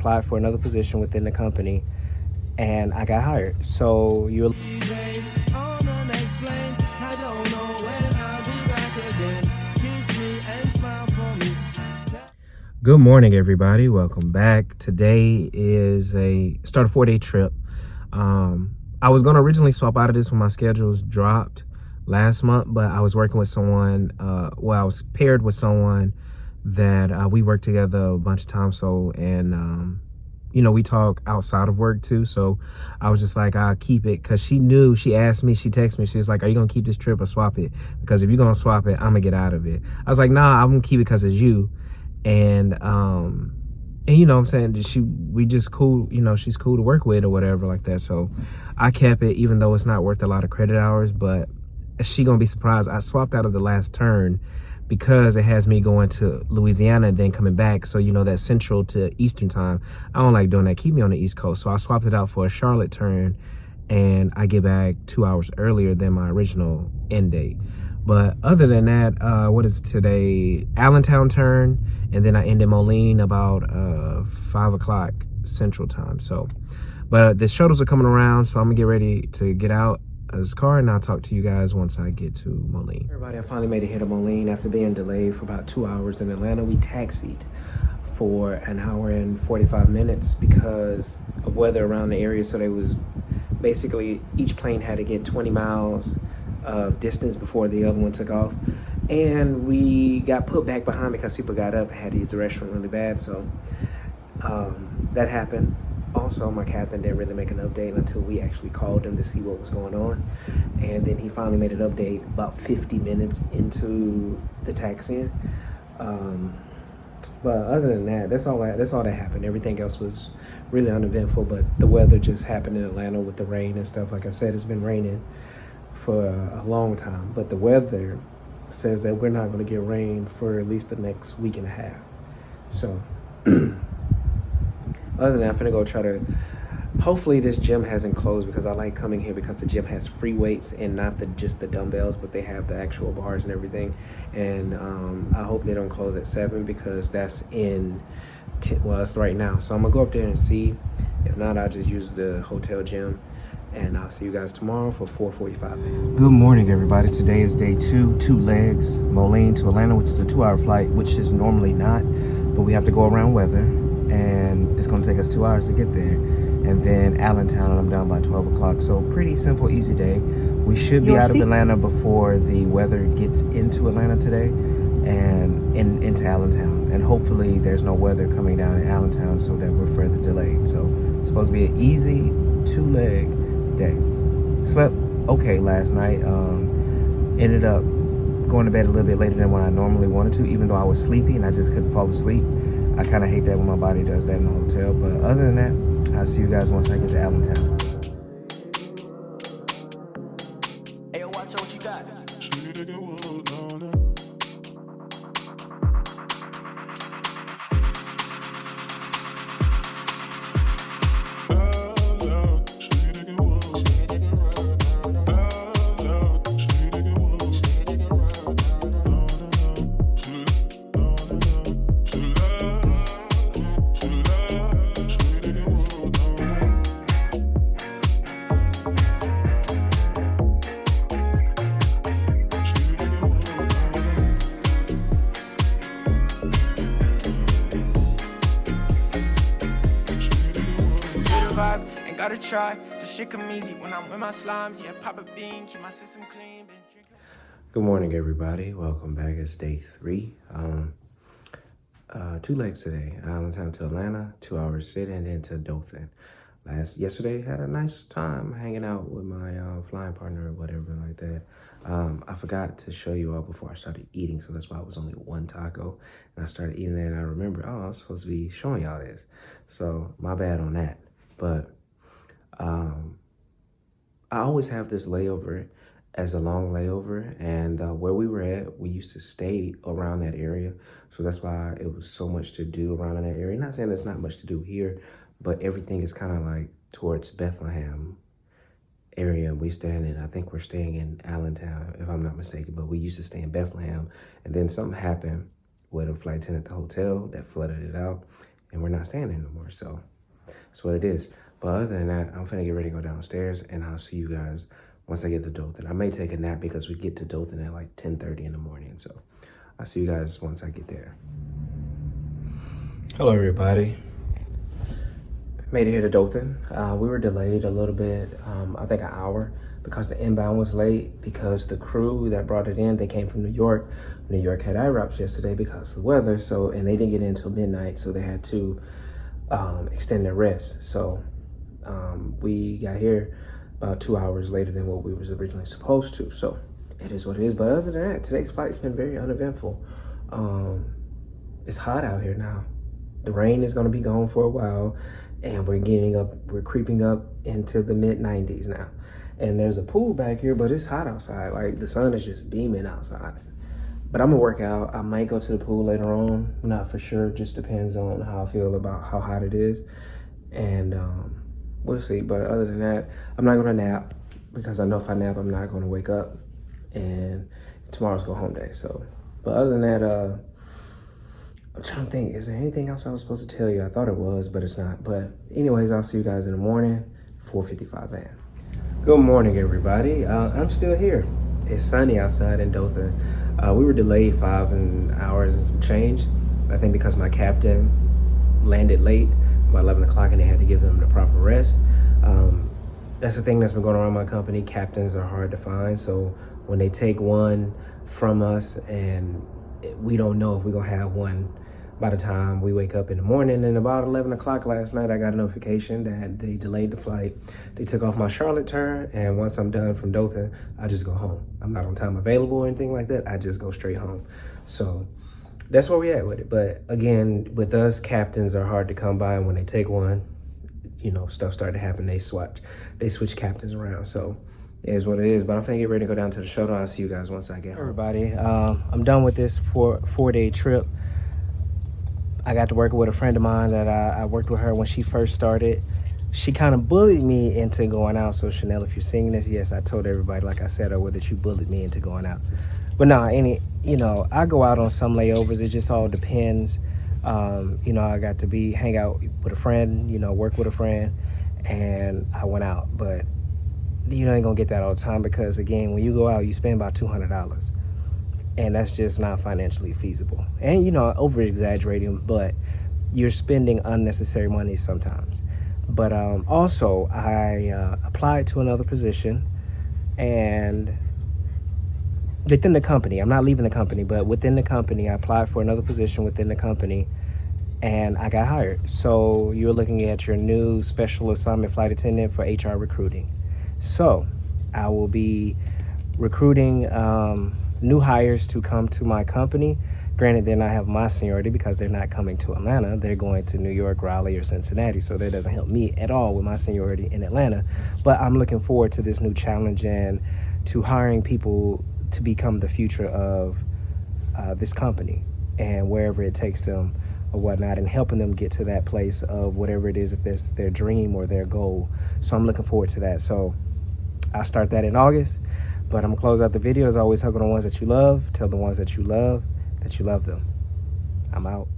applied for another position within the company, and I got hired. So you'll. Good morning, everybody. Welcome back. Today is a 4-day trip. I was going to originally swap out of this when my schedules dropped last month, but I was working with someone, I was paired with someone that we worked together a bunch of times. So, and, we talk outside of work too. So I was just like, I'll keep it, because she asked me, she texted me, she was like, are you going to keep this trip or swap it? Because if you're going to swap it, I'm going to get out of it. I was like, nah, I'm going to keep it because it's you. And you know what I'm saying, we just cool, she's cool to work with or whatever like that. So I kept it, even though it's not worth a lot of credit hours, but she gonna be surprised. I swapped out of the last turn because it has me going to Louisiana and then coming back. So, that central to Eastern time, I don't like doing that. Keep me on the East Coast. So I swapped it out for a Charlotte turn, and I get back 2 hours earlier than my original end date. But other than that, what is today? Allentown turn, and then I end in Moline about 5 o'clock Central time. So, but the shuttles are coming around, so I'm gonna get ready to get out of this car, and I'll talk to you guys once I get to Moline. Everybody, I finally made it here to Moline after being delayed for about 2 hours in Atlanta. We taxied for an hour and 45 minutes because of weather around the area. So they was basically, each plane had to get 20 miles of distance before the other one took off, and we got put back behind because people got up and had to use the restroom really bad. So that happened. Also, my captain didn't really make an update until we actually called him to see what was going on, and then he finally made an update about 50 minutes into the taxiing. But other than that, that's all that happened. Everything else was really uneventful, but the weather just happened in Atlanta with the rain and stuff. Like I said, it's been raining for a long time, but the weather says that we're not going to get rain for at least the next week and a half. So other than that, I'm gonna go try to, hopefully this gym hasn't closed, because I like coming here because the gym has free weights and not just the dumbbells, but they have the actual bars and everything. And I hope they don't close at 7, because that's it's right now. So I'm gonna go up there and see. If not, I'll just use the hotel gym. And I'll see you guys tomorrow for 4:45. Good morning, everybody. Today is day 2, 2 legs, Moline to Atlanta, which is a 2-hour flight, which is normally not, but we have to go around weather, and it's gonna take us 2 hours to get there. And then Allentown, and I'm done by 12 o'clock. So pretty simple, easy day. We should be out of Atlanta before the weather gets into Atlanta today and into Allentown. And hopefully there's no weather coming down in Allentown so that we're further delayed. So it's supposed to be an easy 2-leg day. Slept okay last night. Ended up going to bed a little bit later than what I normally wanted to, even though I was sleepy and I just couldn't fall asleep. I kind of hate that when my body does that in the hotel. But other than that, I'll see you guys once I get to Allentown. Hey, watch out what you got. Ain't gotta try, this shit come easy when I'm with my slimes. Yeah, pop a bean, keep my system clean. Good morning, everybody. Welcome back. It's day 3. 2 legs today. Allentown to Atlanta, 2 hours sitting, and then to Dothan. Yesterday, had a nice time hanging out with my flying partner or whatever like that. I forgot to show you all before I started eating, so that's why it was only 1 taco. And I started eating it, and I remember, I was supposed to be showing y'all this. So my bad on that. But I always have this layover as a long layover, and where we were at, we used to stay around that area. So that's why it was so much to do around in that area. Not saying there's not much to do here, but everything is kind of like towards Bethlehem area. I think we're staying in Allentown, if I'm not mistaken, but we used to stay in Bethlehem. And then something happened with a flight attendant at the hotel that flooded it out. and we're not staying there no more. So that's what it is. But other than that, I'm finna get ready to go downstairs, and I'll see you guys once I get to Dothan. I may take a nap because we get to Dothan at like 10:30 in the morning. So I'll see you guys once I get there. Hello, everybody. Made it here to Dothan. We were delayed a little bit, I think an hour, because the inbound was late, because the crew that brought it in, they came from New York. New York had IROPS yesterday because of the weather, and they didn't get in until midnight, so they had to extend their rest. So we got here about 2 hours later than what we was originally supposed to. So it is what it is. But other than that, today's flight's been very uneventful. It's hot out here now. The rain is gonna be gone for a while, and we're creeping up into the mid-90s now. And there's a pool back here, but it's hot outside. Like, the sun is just beaming outside. But I'm gonna work out. I might go to the pool later on, not for sure. Just depends on how I feel about how hot it is. And we'll see. But other than that, I'm not gonna nap, because I know if I nap, I'm not gonna wake up. And tomorrow's go home day. So, but other than that, I'm trying to think, is there anything else I was supposed to tell you? I thought it was, but it's not. But anyways, I'll see you guys in the morning, 4:55 a.m. Good morning, everybody. I'm still here. It's sunny outside in Dothan. We were delayed 5 hours and some change. I think because my captain landed late, about 11 o'clock, and they had to give them the proper rest. That's the thing that's been going on in my company. Captains are hard to find. So when they take one from us, and we don't know if we're gonna have one by the time we wake up in the morning. And about 11 o'clock last night, I got a notification that they delayed the flight. They took off my Charlotte turn, and once I'm done from Dothan, I just go home. I'm not on time available or anything like that. I just go straight home. So that's where we at with it. But again, with us, captains are hard to come by, and when they take one, you know, stuff started to happen. They switch captains around. So it is what it is. But I'm finna get ready to go down to the shuttle. I'll see you guys once I get home. Everybody, I'm done with this four-day trip. I got to work with a friend of mine that I worked with her when she first started. She kind of bullied me into going out. So Chanel, if you're seeing this, yes, I told everybody, like I said, that you bullied me into going out. But no, I go out on some layovers. It just all depends. I got to hang out with a friend, work with a friend, and I went out. But you ain't gonna get that all the time, because again, when you go out, you spend about $200. And that's just not financially feasible. And, over exaggerating, but you're spending unnecessary money sometimes. But also, I applied to another position, and within the company, I'm not leaving the company, but within the company, I applied for another position within the company, and I got hired. So you're looking at your new special assignment flight attendant for HR recruiting. So I will be recruiting new hires to come to my company. Granted, they're not have my seniority because they're not coming to Atlanta. They're going to New York, Raleigh, or Cincinnati. So that doesn't help me at all with my seniority in Atlanta. But I'm looking forward to this new challenge and to hiring people to become the future of this company, and wherever it takes them or whatnot, and helping them get to that place of whatever it is, if that's their dream or their goal. So I'm looking forward to that. So I'll start that in August. But I'm gonna close out the video. As always, hug on the ones that you love. Tell the ones that you love them. I'm out.